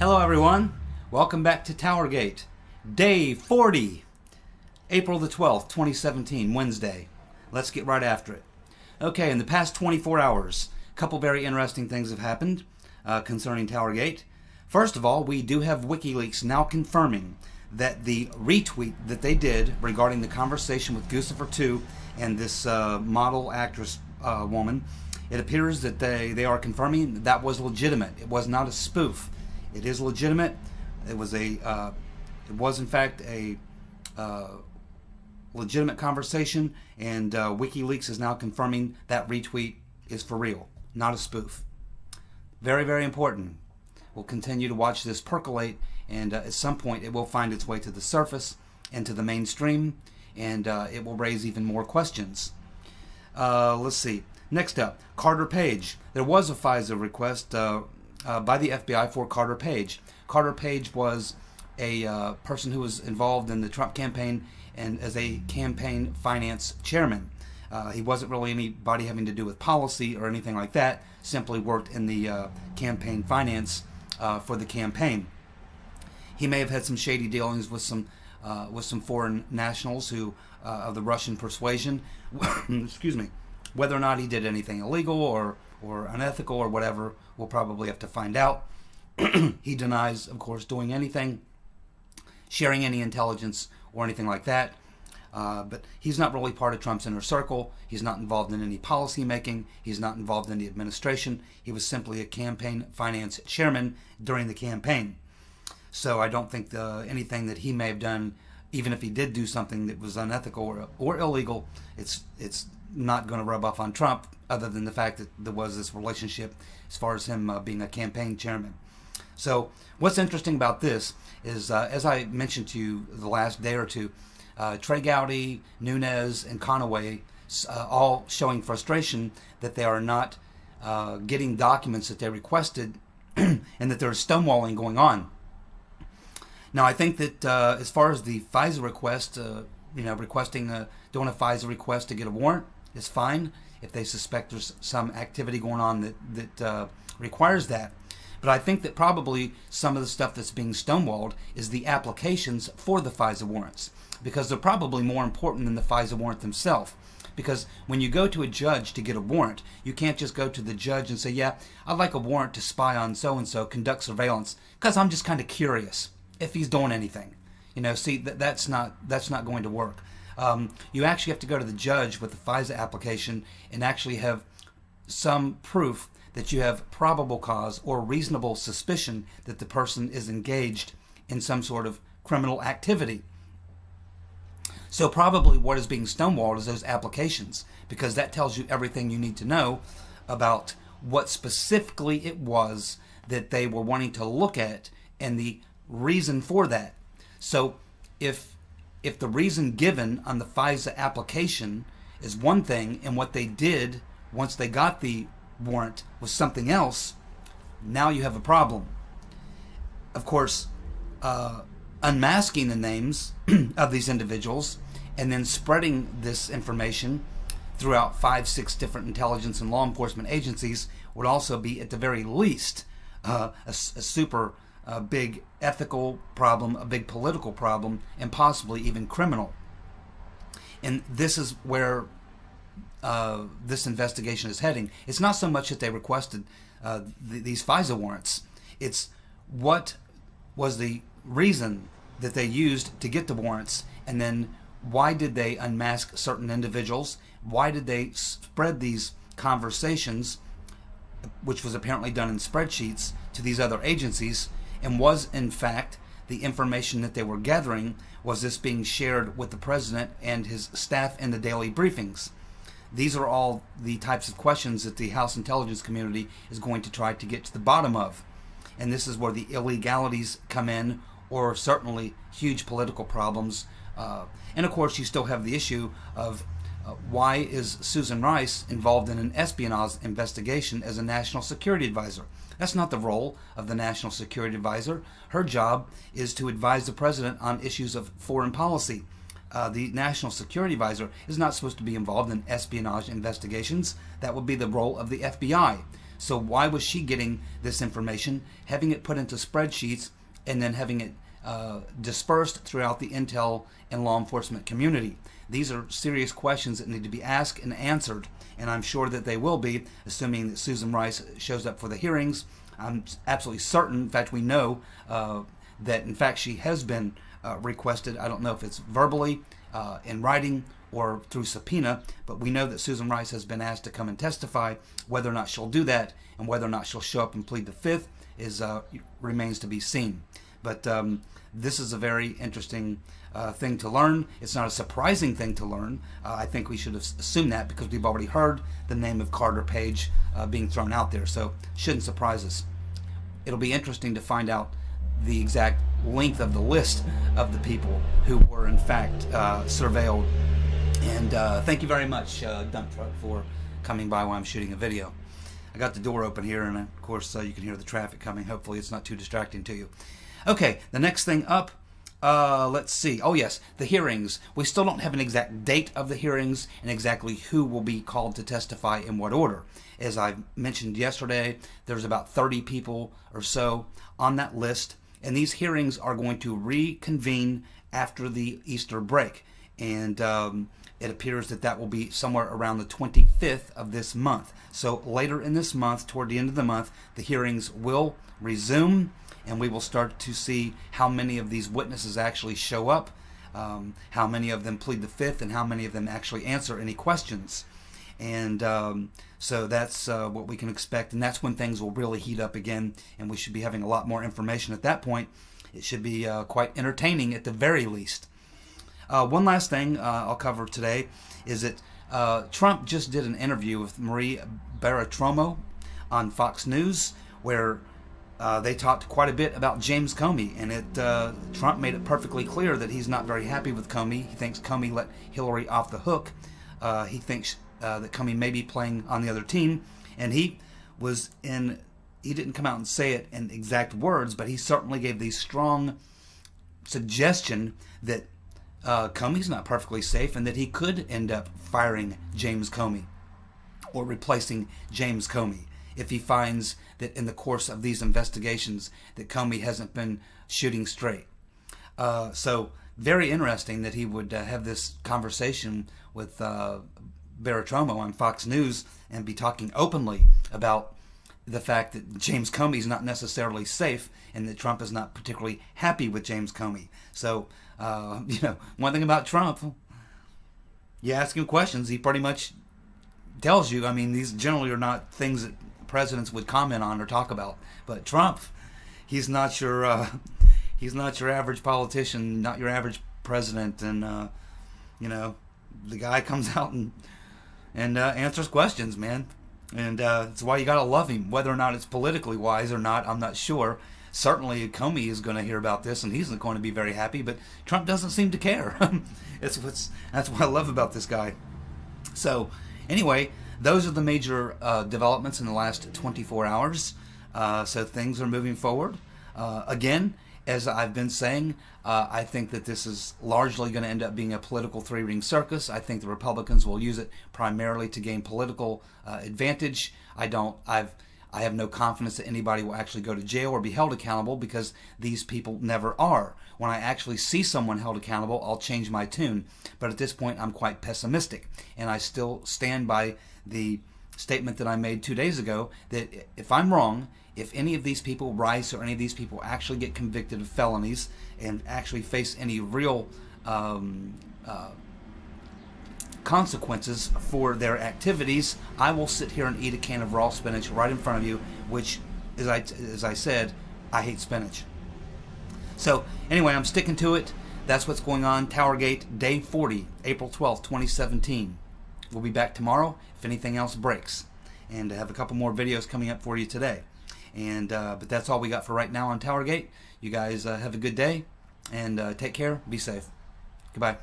Hello everyone, welcome back to TowerGate, day 40, April the 12th, 2017, Wednesday. Let's get right after it. Okay, in the past 24 hours, a couple very interesting things have happened concerning TowerGate. First of all, we do have WikiLeaks now confirming that the retweet that they did regarding the conversation with Guccifer 2 and this model actress woman, it appears that they are confirming that was legitimate. It was not a spoof. It is legitimate. It was in fact a legitimate conversation, and WikiLeaks is now confirming that retweet is for real, not a spoof. Very, very important. We'll continue to watch this percolate, and at some point it will find its way to the surface and to the mainstream, and it will raise even more questions. Let's see. Next up, Carter Page. There was a FISA request by the FBI for Carter Page. Carter Page was a person who was involved in the Trump campaign and as a campaign finance chairman. He wasn't really anybody having to do with policy or anything like that, simply worked in the campaign finance for the campaign. He may have had some shady dealings with some foreign nationals who of the Russian persuasion. Excuse me. Whether or not he did anything illegal or unethical or whatever, we'll probably have to find out. He denies, of course, doing anything, sharing any intelligence or anything like that. But he's not really part of Trump's inner circle. He's not involved in any policy making. He's not involved in the administration. He was simply a campaign finance chairman during the campaign. So I don't think anything that he may have done, even if he did do something that was unethical or illegal, it's not going to rub off on Trump, other than the fact that there was this relationship as far as him being a campaign chairman. So what's interesting about this is, as I mentioned to you the last day or two, Trey Gowdy, Nunes, and Conaway all showing frustration that they are not getting documents that they requested and that there's stonewalling going on. Now, I think that as far as the FISA request, doing a FISA request to get a warrant is fine if they suspect there's some activity going on that requires that. But I think that probably some of the stuff that's being stonewalled is the applications for the FISA warrants, because they're probably more important than the FISA warrant themselves. Because when you go to a judge to get a warrant, you can't just go to the judge and say, yeah, I'd like a warrant to spy on so-and-so, conduct surveillance, because I'm just kind of curious if he's doing anything. See, that's not going to work. You actually have to go to the judge with the FISA application and actually have some proof that you have probable cause or reasonable suspicion that the person is engaged in some sort of criminal activity. So probably what is being stonewalled is those applications, because that tells you everything you need to know about what specifically it was that they were wanting to look at and the reason for that. So if the reason given on the FISA application is one thing and what they did once they got the warrant was something else, now you have a problem. Of course, unmasking the names of these individuals and then spreading this information throughout 5-6 different intelligence and law enforcement agencies would also be, at the very least, a super big ethical problem, a big political problem, and possibly even criminal. And this is where this investigation is heading. It's not so much that they requested these FISA warrants. It's what was the reason that they used to get the warrants, and then why did they unmask certain individuals? Why did they spread these conversations, which was apparently done in spreadsheets, to these other agencies? And was, in fact, the information that they were gathering, was this being shared with the president and his staff in the daily briefings? These are all the types of questions that the House intelligence community is going to try to get to the bottom of. And this is where the illegalities come in, or certainly huge political problems. And of course, you still have the issue of why is Susan Rice involved in an espionage investigation as a national security advisor? That's not the role of the national security advisor. Her job is to advise the president on issues of foreign policy. The national security advisor is not supposed to be involved in espionage investigations. That would be the role of the FBI. So why was she getting this information, having it put into spreadsheets, and then having it dispersed throughout the intel and law enforcement community? These are serious questions that need to be asked and answered, and I'm sure that they will be, assuming that Susan Rice shows up for the hearings. I'm absolutely certain, in fact we know, that in fact she has been requested. I don't know if it's verbally, in writing, or through subpoena, but we know that Susan Rice has been asked to come and testify. Whether or not she'll do that and whether or not she'll show up and plead the fifth is remains to be seen. But this is a very interesting thing to learn. It's not a surprising thing to learn. I think we should assume that because we've already heard the name of Carter Page being thrown out there, so it shouldn't surprise us. It'll be interesting to find out the exact length of the list of the people who were in fact surveilled. And thank you very much, Dump Truck, for coming by while I'm shooting a video. I got the door open here, and of course you can hear the traffic coming. Hopefully it's not too distracting to you. Okay, the next thing up, let's see. Oh yes, the hearings. We still don't have an exact date of the hearings and exactly who will be called to testify in what order. As I mentioned yesterday, there's about 30 people or so on that list, and these hearings are going to reconvene after the Easter break. And it appears that that will be somewhere around the 25th of this month. So later in this month, toward the end of the month, the hearings will resume, and we will start to see how many of these witnesses actually show up, how many of them plead the fifth, and how many of them actually answer any questions. And so that's what we can expect, and that's when things will really heat up again, and we should be having a lot more information at that point. It should be quite entertaining at the very least. One last thing I'll cover today is that Trump just did an interview with Marie Bartiromo on Fox News, where they talked quite a bit about James Comey, and Trump made it perfectly clear that he's not very happy with Comey. He thinks Comey let Hillary off the hook. He thinks that Comey may be playing on the other team, and he didn't come out and say it in exact words, but he certainly gave the strong suggestion that Comey's not perfectly safe, and that he could end up firing James Comey or replacing James Comey if he finds that in the course of these investigations that Comey hasn't been shooting straight. So very interesting that he would have this conversation with Bartiromo on Fox News and be talking openly about the fact that James Comey is not necessarily safe, and that Trump is not particularly happy with James Comey. So, one thing about Trump, you ask him questions, he pretty much tells you. I mean, these generally are not things that presidents would comment on or talk about. But Trump, he's not your average politician, not your average president, and the guy comes out and answers questions, man. And that's why you gotta love him. Whether or not it's politically wise or not, I'm not sure. Certainly Comey is going to hear about this, and he's not going to be very happy, but Trump doesn't seem to care. That's what I love about this guy. So anyway, those are the major developments in the last 24 hours. So things are moving forward. Again, as I've been saying, I think that this is largely going to end up being a political three-ring circus. I think the Republicans will use it primarily to gain political advantage. I have no confidence that anybody will actually go to jail or be held accountable, because these people never are. When I actually see someone held accountable, I'll change my tune. But at this point, I'm quite pessimistic, and I still stand by the statement that I made 2 days ago, that if I'm wrong, if any of these people, Rice or any of these people, actually get convicted of felonies and actually face any real consequences for their activities, I will sit here and eat a can of raw spinach right in front of you, which, as I said, I hate spinach. So anyway, I'm sticking to it. That's what's going on. TowerGate, day 40, April 12th, 2017. We'll be back tomorrow if anything else breaks, and I have a couple more videos coming up for you today. And but that's all we got for right now on TowerGate. You guys have a good day, and take care. Be safe. Goodbye.